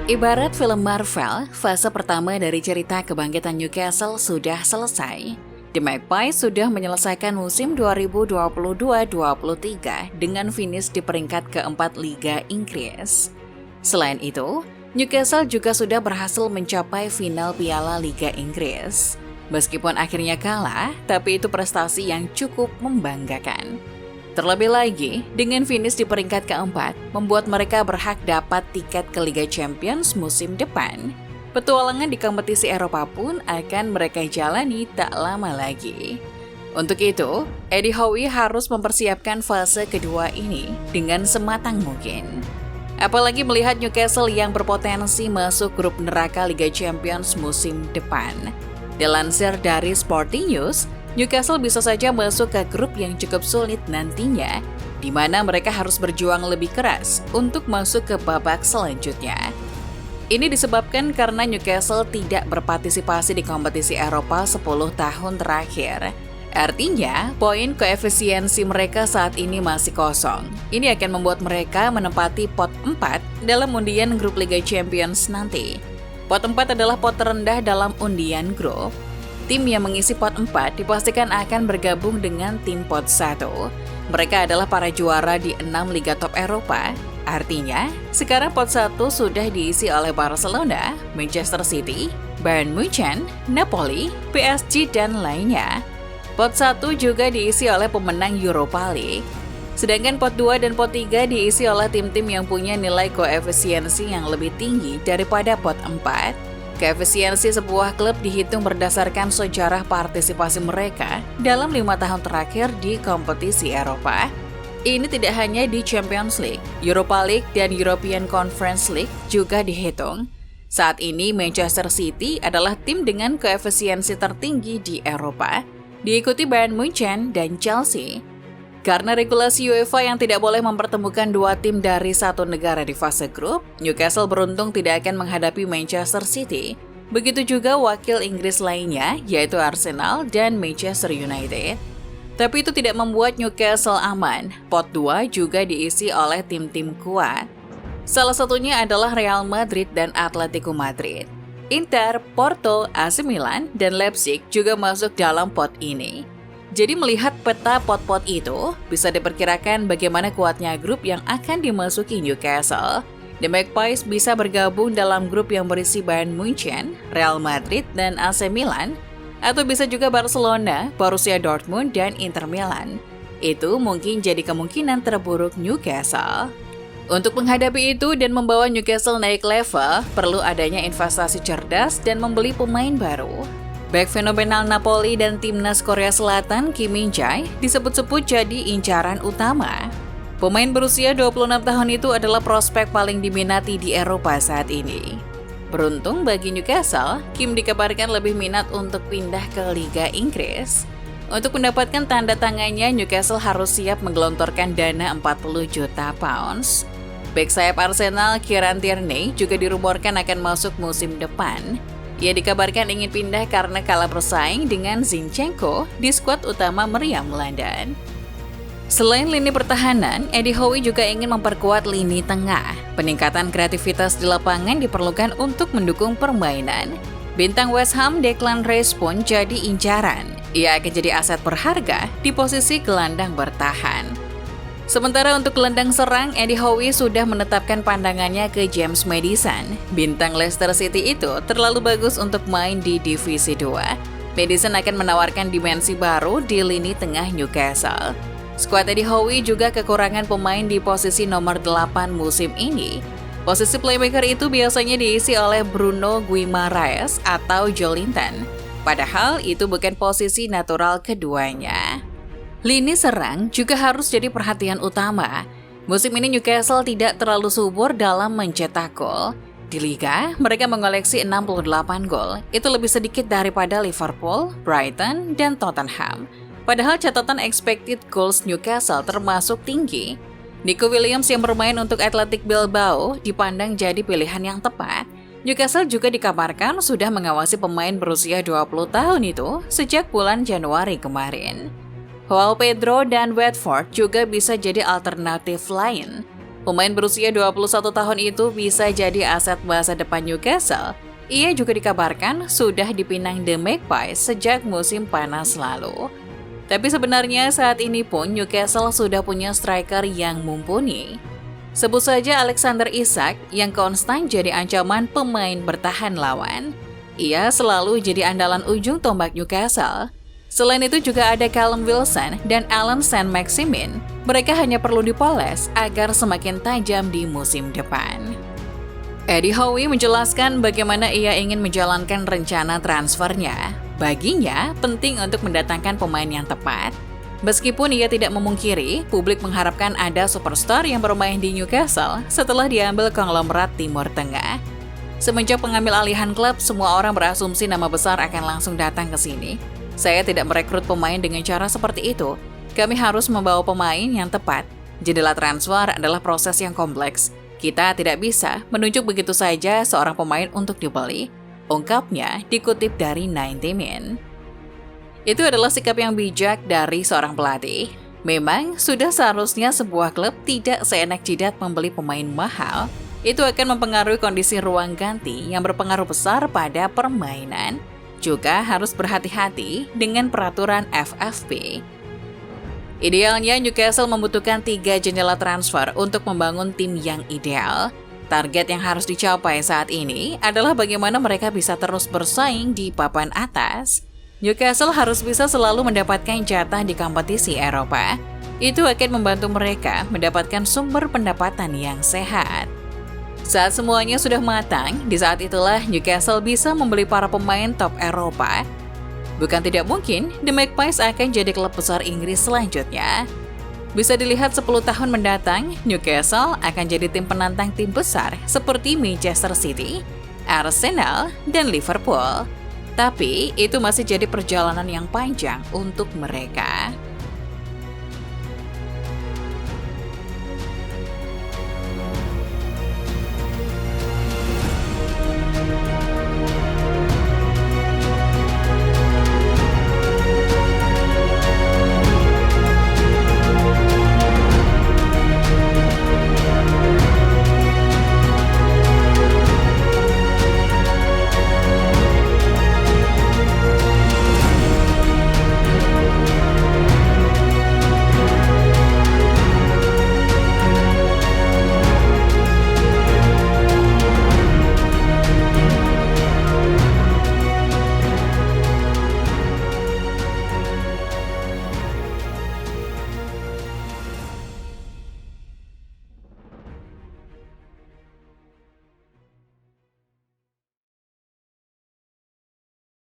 Ibarat film Marvel, fase pertama dari cerita kebangkitan Newcastle sudah selesai. The Magpies sudah menyelesaikan musim 2022-23 dengan finish di peringkat keempat Liga Inggris. Selain itu, Newcastle juga sudah berhasil mencapai final Piala Liga Inggris. Meskipun akhirnya kalah, tapi itu prestasi yang cukup membanggakan. Terlebih lagi, dengan finish di peringkat keempat, membuat mereka berhak dapat tiket ke Liga Champions musim depan. Petualangan di kompetisi Eropa pun akan mereka jalani tak lama lagi. Untuk itu, Eddie Howe harus mempersiapkan fase kedua ini dengan sematang mungkin. Apalagi melihat Newcastle yang berpotensi masuk grup neraka Liga Champions musim depan. Dilansir dari Sporting News, Newcastle bisa saja masuk ke grup yang cukup sulit nantinya, di mana mereka harus berjuang lebih keras untuk masuk ke babak selanjutnya. Ini disebabkan karena Newcastle tidak berpartisipasi di kompetisi Eropa 10 tahun terakhir. Artinya, poin koefisiensi mereka saat ini masih kosong. Ini akan membuat mereka menempati pot 4 dalam undian grup Liga Champions nanti. Pot 4 adalah pot terendah dalam undian grup. Tim yang mengisi pot 4 dipastikan akan bergabung dengan tim pot 1. Mereka adalah para juara di 6 Liga Top Eropa. Artinya, sekarang pot 1 sudah diisi oleh Barcelona, Manchester City, Bayern Munchen, Napoli, PSG, dan lainnya. Pot 1 juga diisi oleh pemenang Europa League. Sedangkan pot 2 dan pot 3 diisi oleh tim-tim yang punya nilai koefisiensi yang lebih tinggi daripada pot 4. Koefisiensi sebuah klub dihitung berdasarkan sejarah partisipasi mereka dalam 5 tahun terakhir di kompetisi Eropa. Ini tidak hanya di Champions League, Europa League, dan European Conference League juga dihitung. Saat ini Manchester City adalah tim dengan koefisiensi tertinggi di Eropa, diikuti Bayern Munchen dan Chelsea. Karena regulasi UEFA yang tidak boleh mempertemukan dua tim dari satu negara di fase grup, Newcastle beruntung tidak akan menghadapi Manchester City. Begitu juga wakil Inggris lainnya, yaitu Arsenal dan Manchester United. Tapi itu tidak membuat Newcastle aman. Pot 2 juga diisi oleh tim-tim kuat. Salah satunya adalah Real Madrid dan Atletico Madrid. Inter, Porto, AC Milan, dan Leipzig juga masuk dalam pot ini. Jadi melihat peta pot-pot itu, bisa diperkirakan bagaimana kuatnya grup yang akan dimasuki Newcastle. The Magpies bisa bergabung dalam grup yang berisi Bayern Munchen, Real Madrid, dan AC Milan, atau bisa juga Barcelona, Borussia Dortmund, dan Inter Milan. Itu mungkin jadi kemungkinan terburuk Newcastle. Untuk menghadapi itu dan membawa Newcastle naik level, perlu adanya investasi cerdas dan membeli pemain baru. Bek fenomenal Napoli dan timnas Korea Selatan Kim Min-jae disebut-sebut jadi incaran utama. Pemain berusia 26 tahun itu adalah prospek paling diminati di Eropa saat ini. Beruntung bagi Newcastle, Kim dikabarkan lebih minat untuk pindah ke Liga Inggris. Untuk mendapatkan tanda tangannya, Newcastle harus siap menggelontorkan dana 40 juta pounds. Bek sayap Arsenal Kieran Tierney juga dirumorkan akan masuk musim depan. Ia dikabarkan ingin pindah karena kalah bersaing dengan Zinchenko di skuad utama meriam London. Selain lini pertahanan, Eddie Howe juga ingin memperkuat lini tengah. Peningkatan kreativitas di lapangan diperlukan untuk mendukung permainan. Bintang West Ham Declan Rice pun jadi incaran. Ia akan jadi aset berharga di posisi gelandang bertahan. Sementara untuk gelandang serang, Eddie Howe sudah menetapkan pandangannya ke James Maddison. Bintang Leicester City itu terlalu bagus untuk main di Divisi 2. Maddison akan menawarkan dimensi baru di lini tengah Newcastle. Skuad Eddie Howe juga kekurangan pemain di posisi nomor 8 musim ini. Posisi playmaker itu biasanya diisi oleh Bruno Guimaraes atau Joelinton. Padahal itu bukan posisi natural keduanya. Lini serang juga harus jadi perhatian utama. Musim ini Newcastle tidak terlalu subur dalam mencetak gol. Di Liga, mereka mengoleksi 68 gol. Itu lebih sedikit daripada Liverpool, Brighton, dan Tottenham. Padahal catatan expected goals Newcastle termasuk tinggi. Nico Williams yang bermain untuk Athletic Bilbao dipandang jadi pilihan yang tepat. Newcastle juga dikabarkan sudah mengawasi pemain berusia 20 tahun itu sejak bulan Januari kemarin. Joao Pedro dan Watford juga bisa jadi alternatif lain. Pemain berusia 21 tahun itu bisa jadi aset masa depan Newcastle. Ia juga dikabarkan sudah dipinang The Magpies sejak musim panas lalu. Tapi sebenarnya saat ini pun Newcastle sudah punya striker yang mumpuni. Sebut saja Alexander Isak yang konstan jadi ancaman pemain bertahan lawan. Ia selalu jadi andalan ujung tombak Newcastle. Selain itu juga ada Callum Wilson dan Allan Saint-Maximin. Mereka hanya perlu dipoles agar semakin tajam di musim depan. Eddie Howe menjelaskan bagaimana ia ingin menjalankan rencana transfernya. Baginya, penting untuk mendatangkan pemain yang tepat. Meskipun ia tidak memungkiri, publik mengharapkan ada superstar yang bermain di Newcastle setelah diambil konglomerat Timur Tengah. Semenjak pengambil alihan klub, semua orang berasumsi nama besar akan langsung datang ke sini. Saya tidak merekrut pemain dengan cara seperti itu. Kami harus membawa pemain yang tepat. Jendela transfer adalah proses yang kompleks. Kita tidak bisa menunjuk begitu saja seorang pemain untuk dibeli, ungkapnya dikutip dari 90 Min. Itu adalah sikap yang bijak dari seorang pelatih. Memang sudah seharusnya sebuah klub tidak seenak jidat membeli pemain mahal. Itu akan mempengaruhi kondisi ruang ganti yang berpengaruh besar pada permainan. Juga harus berhati-hati dengan peraturan FFP. Idealnya Newcastle membutuhkan 3 jendela transfer untuk membangun tim yang ideal. Target yang harus dicapai saat ini adalah bagaimana mereka bisa terus bersaing di papan atas. Newcastle harus bisa selalu mendapatkan jatah di kompetisi Eropa. Itu akan membantu mereka mendapatkan sumber pendapatan yang sehat. Saat semuanya sudah matang, di saat itulah Newcastle bisa membeli para pemain top Eropa. Bukan tidak mungkin, The Magpies akan jadi klub besar Inggris selanjutnya. Bisa dilihat 10 tahun mendatang, Newcastle akan jadi tim penantang tim besar seperti Manchester City, Arsenal, dan Liverpool. Tapi itu masih jadi perjalanan yang panjang untuk mereka.